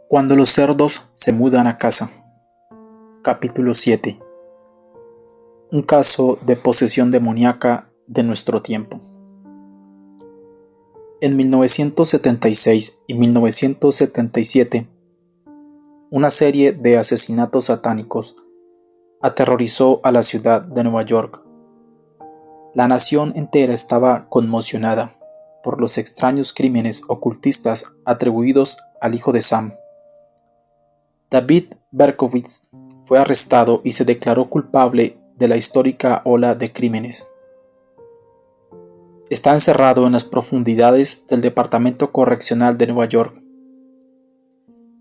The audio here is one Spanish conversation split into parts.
Cuando los cerdos se mudan a casa. Capítulo 7. Un caso de posesión demoníaca de nuestro tiempo. En 1976 y 1977, una serie de asesinatos satánicos aterrorizó a la ciudad de Nueva York. La nación entera estaba conmocionada por los extraños crímenes ocultistas atribuidos al hijo de Sam. David Berkowitz fue arrestado y se declaró culpable de la histórica ola de crímenes. Está encerrado en las profundidades del Departamento Correccional de Nueva York.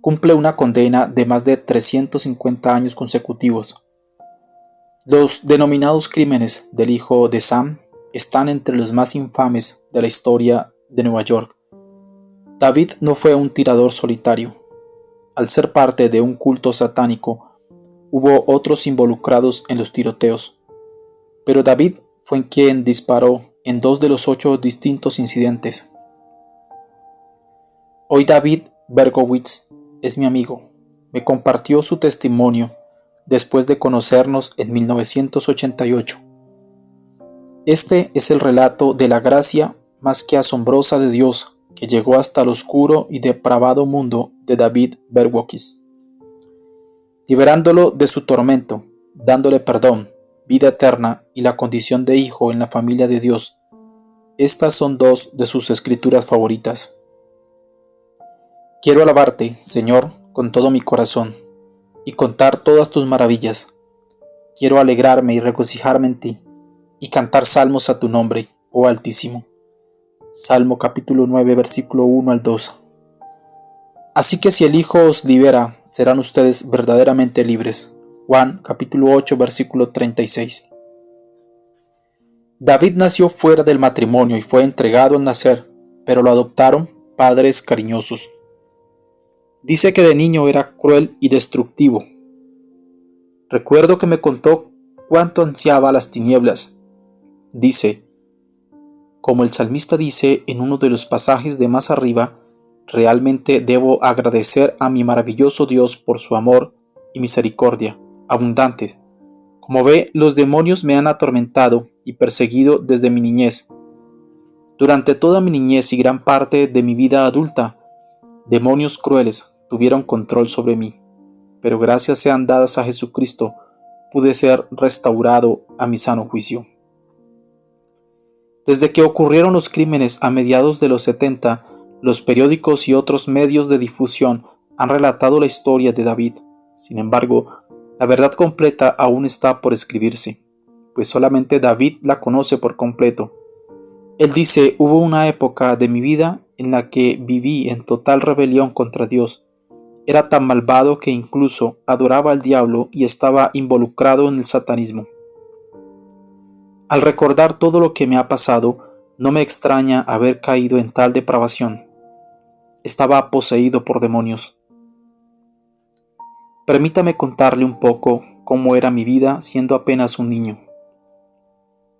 Cumple una condena de más de 350 años consecutivos. Los denominados crímenes del hijo de Sam están entre los más infames de la historia de Nueva York. David no fue un tirador solitario. Al ser parte de un culto satánico, hubo otros involucrados en los tiroteos, pero David fue quien disparó en 2 de los 8 distintos incidentes. Hoy David Berkowitz es mi amigo. Me compartió su testimonio después de conocernos en 1988. Este es el relato de la gracia más que asombrosa de Dios que llegó hasta el oscuro y depravado mundo de David Berkowitz, liberándolo de su tormento, dándole perdón, vida eterna y la condición de hijo en la familia de Dios. Estas son 2 de sus escrituras favoritas. Quiero alabarte, Señor, con todo mi corazón, y contar todas tus maravillas. Quiero alegrarme y regocijarme en ti, y cantar salmos a tu nombre, oh Altísimo. Salmo capítulo 9, versículo 1 al 2. Así que si el Hijo os libera, serán ustedes verdaderamente libres. Juan capítulo 8, versículo 36. David nació fuera del matrimonio y fue entregado al nacer, pero lo adoptaron padres cariñosos. Dice que de niño era cruel y destructivo. Recuerdo que me contó cuánto ansiaba las tinieblas. Dice, como el salmista dice en uno de los pasajes de más arriba, realmente debo agradecer a mi maravilloso Dios por su amor y misericordia abundantes. Como ve, los demonios me han atormentado y perseguido desde mi niñez. Durante toda mi niñez y gran parte de mi vida adulta, demonios crueles tuvieron control sobre mí, pero gracias sean dadas a Jesucristo, pude ser restaurado a mi sano juicio. Desde que ocurrieron los crímenes a mediados de los 70, los periódicos y otros medios de difusión han relatado la historia de David. Sin embargo, la verdad completa aún está por escribirse, pues solamente David la conoce por completo. Él dice, hubo una época de mi vida en la que viví en total rebelión contra Dios. Era tan malvado que incluso adoraba al diablo y estaba involucrado en el satanismo. Al recordar todo lo que me ha pasado, no me extraña haber caído en tal depravación. Estaba poseído por demonios. Permítame contarle un poco cómo era mi vida siendo apenas un niño.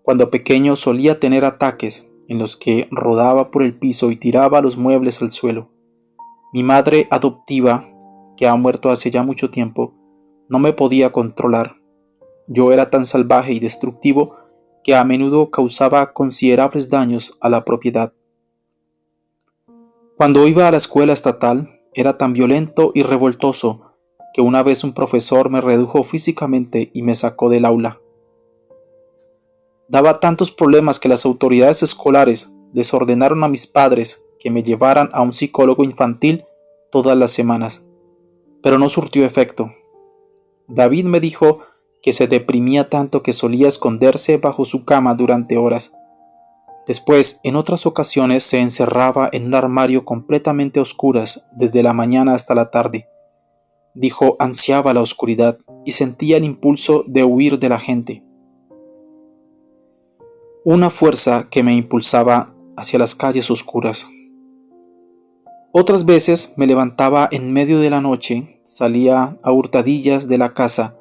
Cuando pequeño solía tener ataques en los que rodaba por el piso y tiraba los muebles al suelo. Mi madre adoptiva, que ha muerto hace ya mucho tiempo, no me podía controlar. Yo era tan salvaje y destructivo que a menudo causaba considerables daños a la propiedad. Cuando iba a la escuela estatal, era tan violento y revoltoso que una vez un profesor me redujo físicamente y me sacó del aula. Daba tantos problemas que las autoridades escolares les ordenaron a mis padres que me llevaran a un psicólogo infantil todas las semanas, pero no surtió efecto. David me dijo que se deprimía tanto que solía esconderse bajo su cama durante horas. Después, en otras ocasiones, se encerraba en un armario completamente a oscuras desde la mañana hasta la tarde. Dijo, ansiaba la oscuridad y sentía el impulso de huir de la gente. Una fuerza que me impulsaba hacia las calles oscuras. Otras veces me levantaba en medio de la noche, salía a hurtadillas de la casa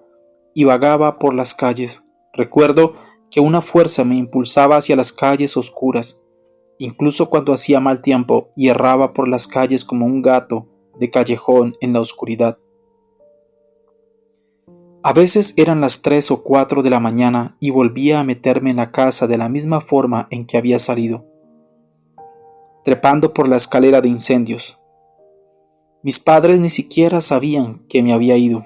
y vagaba por las calles. Recuerdo que una fuerza me impulsaba hacia las calles oscuras, incluso cuando hacía mal tiempo y erraba por las calles como un gato de callejón en la oscuridad. A veces eran las 3 o 4 de la mañana y volvía a meterme en la casa de la misma forma en que había salido, trepando por la escalera de incendios. Mis padres ni siquiera sabían que me había ido.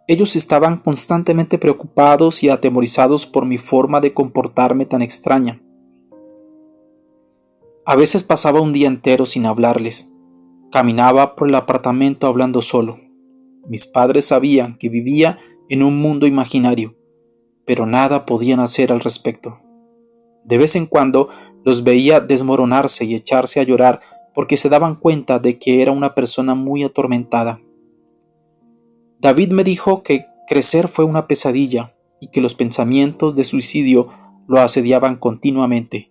Ellos estaban constantemente preocupados y atemorizados por mi forma de comportarme tan extraña. A veces pasaba un día entero sin hablarles. Caminaba por el apartamento hablando solo. Mis padres sabían que vivía en un mundo imaginario, pero nada podían hacer al respecto. De vez en cuando los veía desmoronarse y echarse a llorar porque se daban cuenta de que era una persona muy atormentada. David me dijo que crecer fue una pesadilla y que los pensamientos de suicidio lo asediaban continuamente.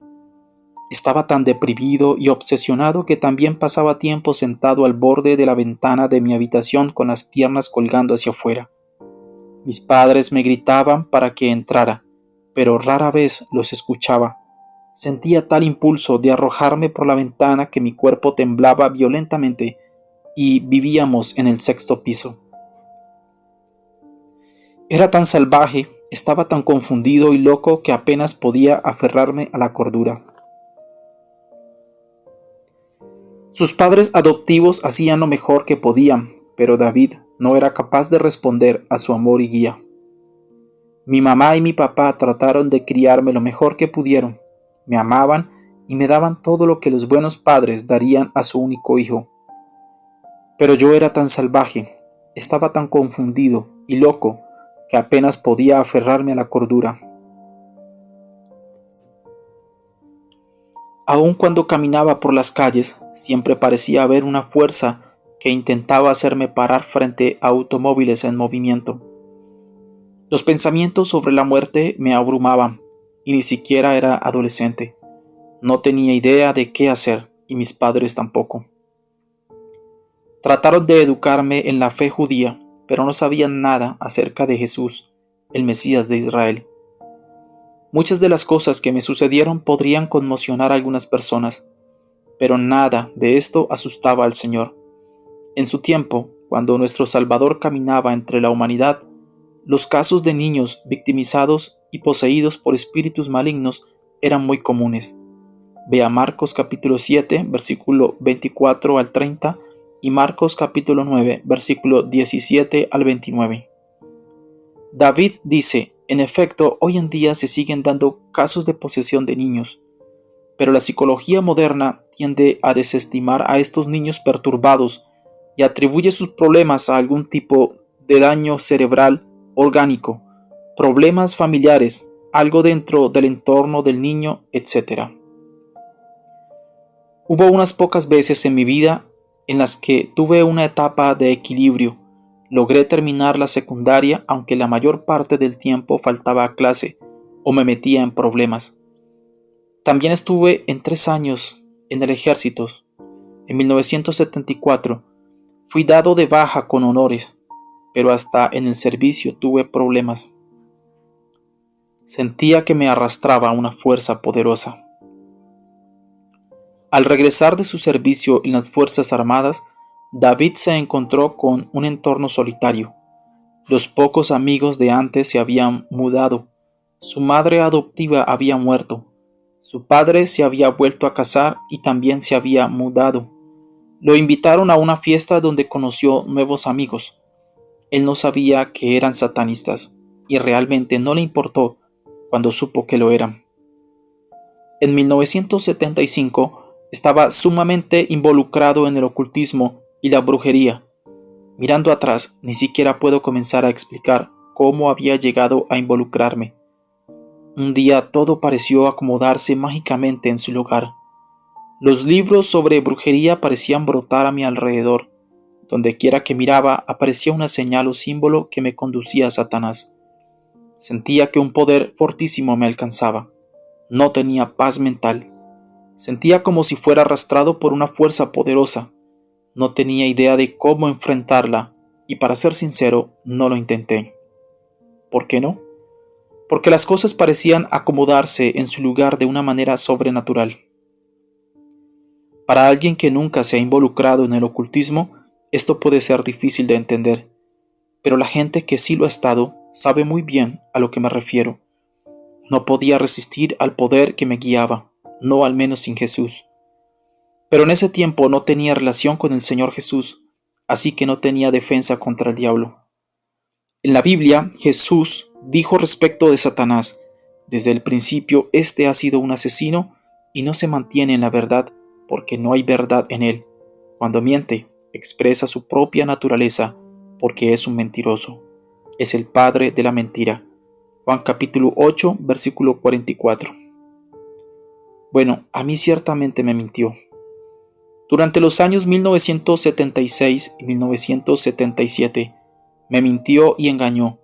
Estaba tan deprimido y obsesionado que también pasaba tiempo sentado al borde de la ventana de mi habitación con las piernas colgando hacia afuera. Mis padres me gritaban para que entrara, pero rara vez los escuchaba. Sentía tal impulso de arrojarme por la ventana que mi cuerpo temblaba violentamente y vivíamos en el 6º piso. Era tan salvaje, estaba tan confundido y loco que apenas podía aferrarme a la cordura. Sus padres adoptivos hacían lo mejor que podían, pero David no era capaz de responder a su amor y guía. Mi mamá y mi papá trataron de criarme lo mejor que pudieron. Me amaban y me daban todo lo que los buenos padres darían a su único hijo. Pero yo era tan salvaje, estaba tan confundido y loco que apenas podía aferrarme a la cordura. Aun cuando caminaba por las calles, siempre parecía haber una fuerza que intentaba hacerme parar frente a automóviles en movimiento. Los pensamientos sobre la muerte me abrumaban y ni siquiera era adolescente. No tenía idea de qué hacer y mis padres tampoco. Trataron de educarme en la fe judía, pero no sabían nada acerca de Jesús, el Mesías de Israel. Muchas de las cosas que me sucedieron podrían conmocionar a algunas personas, pero nada de esto asustaba al Señor. En su tiempo, cuando nuestro Salvador caminaba entre la humanidad, los casos de niños victimizados y poseídos por espíritus malignos eran muy comunes. Vea Marcos capítulo 7, versículo 24 al 30 y Marcos capítulo 9, versículo 17 al 29. David dice, en efecto, hoy en día se siguen dando casos de posesión de niños, pero la psicología moderna tiende a desestimar a estos niños perturbados y atribuye sus problemas a algún tipo de daño cerebral orgánico, problemas familiares, algo dentro del entorno del niño, etc. Hubo unas pocas veces en mi vida en las que tuve una etapa de equilibrio. Logré terminar la secundaria, aunque la mayor parte del tiempo faltaba a clase o me metía en problemas. También estuve en 3 años en el ejército. En 1974 fui dado de baja con honores, pero hasta en el servicio tuve problemas. Sentía que me arrastraba una fuerza poderosa. Al regresar de su servicio en las Fuerzas Armadas, David se encontró con un entorno solitario. Los pocos amigos de antes se habían mudado. Su madre adoptiva había muerto. Su padre se había vuelto a casar y también se había mudado. Lo invitaron a una fiesta donde conoció nuevos amigos. Él no sabía que eran satanistas y realmente no le importó cuando supo que lo eran. En 1975 estaba sumamente involucrado en el ocultismo y la brujería. Mirando atrás, ni siquiera puedo comenzar a explicar cómo había llegado a involucrarme. Un día todo pareció acomodarse mágicamente en su lugar. Los libros sobre brujería parecían brotar a mi alrededor. Donde quiera que miraba aparecía una señal o símbolo que me conducía a Satanás. Sentía que un poder fortísimo me alcanzaba. No tenía paz mental. Sentía como si fuera arrastrado por una fuerza poderosa. No tenía idea de cómo enfrentarla y, para ser sincero, no lo intenté. ¿Por qué no? Porque las cosas parecían acomodarse en su lugar de una manera sobrenatural. Para alguien que nunca se ha involucrado en el ocultismo, Esto puede ser difícil de entender, pero la gente que sí lo ha estado sabe muy bien a lo que me refiero. No podía resistir al poder que me guiaba, no al menos sin Jesús. Pero en ese tiempo no tenía relación con el Señor Jesús, así que no tenía defensa contra el diablo. En la Biblia, Jesús dijo respecto de Satanás: desde el principio éste ha sido un asesino y no se mantiene en la verdad porque no hay verdad en él. Cuando miente, expresa su propia naturaleza porque es un mentiroso. Es el padre de la mentira. Juan capítulo 8, versículo 44. Bueno, a mí ciertamente me mintió. Durante los años 1976 y 1977, me mintió y engañó,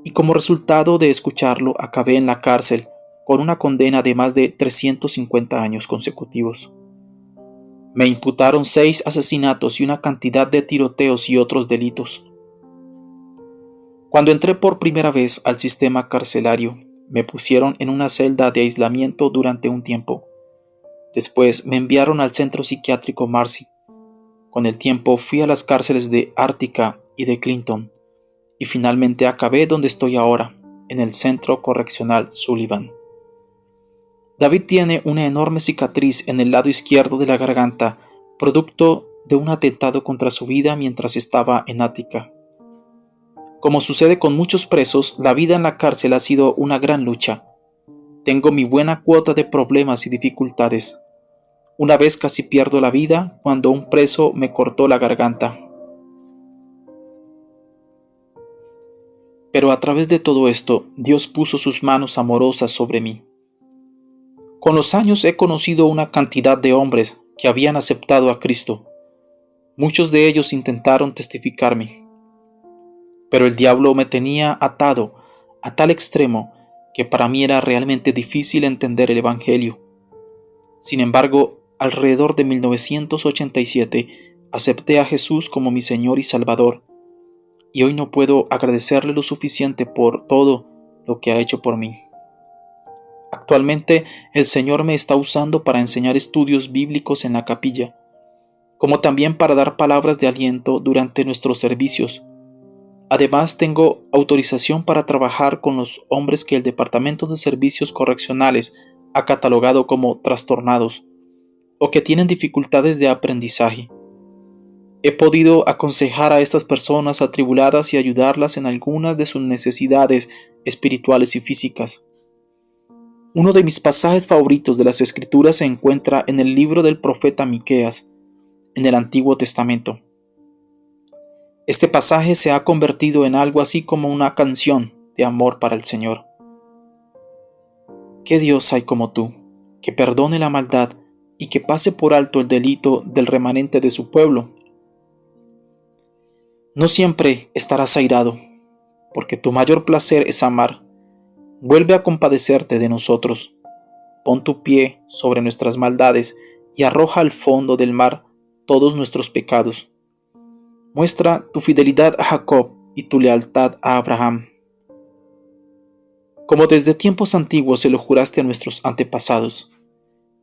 y como resultado de escucharlo acabé en la cárcel con una condena de más de 350 años consecutivos. Me imputaron 6 asesinatos y una cantidad de tiroteos y otros delitos. Cuando entré por primera vez al sistema carcelario, me pusieron en una celda de aislamiento durante un tiempo. Después me enviaron al centro psiquiátrico Marcy. Con el tiempo fui a las cárceles de Ártica y de Clinton, y finalmente acabé donde estoy ahora, en el Centro Correccional Sullivan. David tiene una enorme cicatriz en el lado izquierdo de la garganta, producto de un atentado contra su vida mientras estaba en Ática. Como sucede con muchos presos, la vida en la cárcel ha sido una gran lucha. Tengo mi buena cuota de problemas y dificultades. Una vez casi pierdo la vida cuando un preso me cortó la garganta. Pero a través de todo esto, Dios puso sus manos amorosas sobre mí. Con los años he conocido una cantidad de hombres que habían aceptado a Cristo. Muchos de ellos intentaron testificarme, pero el diablo me tenía atado a tal extremo que para mí era realmente difícil entender el Evangelio. Sin embargo, alrededor de 1987 acepté a Jesús como mi Señor y Salvador, y hoy no puedo agradecerle lo suficiente por todo lo que ha hecho por mí. Actualmente el Señor me está usando para enseñar estudios bíblicos en la capilla, como también para dar palabras de aliento durante nuestros servicios. Además, tengo autorización para trabajar con los hombres que el Departamento de Servicios Correccionales ha catalogado como trastornados o que tienen dificultades de aprendizaje. He podido aconsejar a estas personas atribuladas y ayudarlas en algunas de sus necesidades espirituales y físicas. Uno de mis pasajes favoritos de las Escrituras se encuentra en el libro del profeta Miqueas, en el Antiguo Testamento. Este pasaje se ha convertido en algo así como una canción de amor para el Señor. ¿Qué Dios hay como tú, que perdone la maldad y que pase por alto el delito del remanente de su pueblo? No siempre estarás airado, porque tu mayor placer es amar. Vuelve a compadecerte de nosotros. Pon tu pie sobre nuestras maldades y arroja al fondo del mar todos nuestros pecados. Muestra tu fidelidad a Jacob y tu lealtad a Abraham, como desde tiempos antiguos se lo juraste a nuestros antepasados.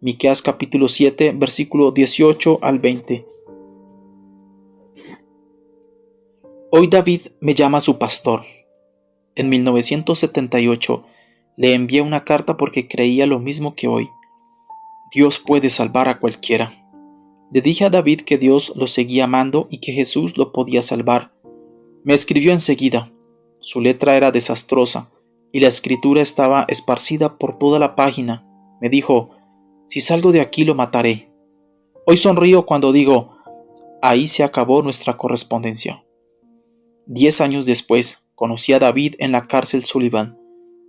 Miqueas capítulo 7, versículo 18 al 20. Hoy David me llama su pastor. En 1978 le envié una carta porque creía lo mismo que hoy. Dios puede salvar a cualquiera. Le dije a David que Dios lo seguía amando y que Jesús lo podía salvar. Me escribió enseguida. Su letra era desastrosa y la escritura estaba esparcida por toda la página. Me dijo: si salgo de aquí lo mataré. Hoy sonrío cuando digo: ahí se acabó nuestra correspondencia. 10 años después, conocí a David en la cárcel Sullivan.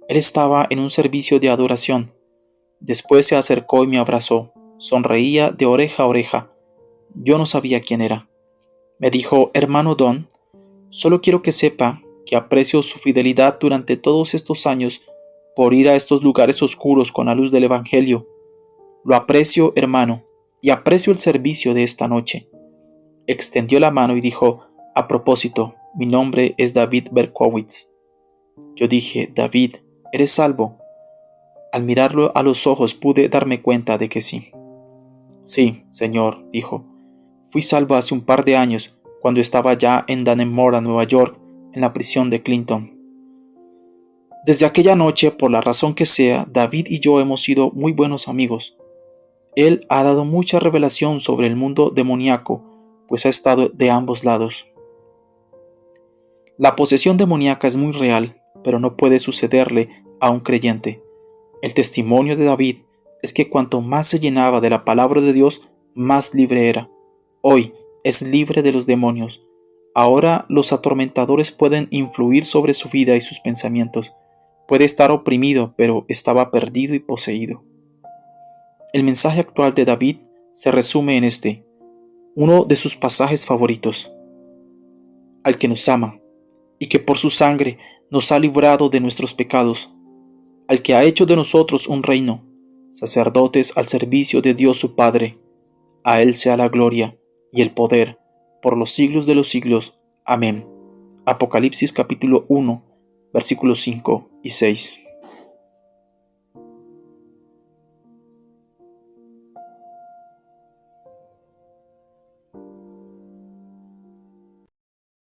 Él estaba en un servicio de adoración. Después se acercó y me abrazó. Sonreía de oreja a oreja. Yo no sabía quién era. Me dijo: hermano Don, solo quiero que sepa que aprecio su fidelidad durante todos estos años por ir a estos lugares oscuros con la luz del Evangelio. Lo aprecio, hermano, y aprecio el servicio de esta noche. Extendió la mano y dijo: a propósito, mi nombre es David Berkowitz. Yo dije: David, ¿eres salvo? Al mirarlo a los ojos pude darme cuenta de que sí. Sí, Señor, dijo. Fui salvo hace un par de años, cuando estaba ya en Dannemora, Nueva York, en la prisión de Clinton. Desde aquella noche, por la razón que sea, David y yo hemos sido muy buenos amigos. Él ha dado mucha revelación sobre el mundo demoníaco, pues ha estado de ambos lados. La posesión demoníaca es muy real, pero no puede sucederle a un creyente. El testimonio de David es que cuanto más se llenaba de la palabra de Dios, más libre era. Hoy es libre de los demonios. Ahora los atormentadores pueden influir sobre su vida y sus pensamientos. Puede estar oprimido, pero estaba perdido y poseído. El mensaje actual de David se resume en uno de sus pasajes favoritos. Al que nos ama, y que por su sangre nos ha librado de nuestros pecados, al que ha hecho de nosotros un reino, sacerdotes al servicio de Dios su Padre. A Él sea la gloria y el poder por los siglos de los siglos. Amén. Apocalipsis capítulo 1, versículos 5 y 6.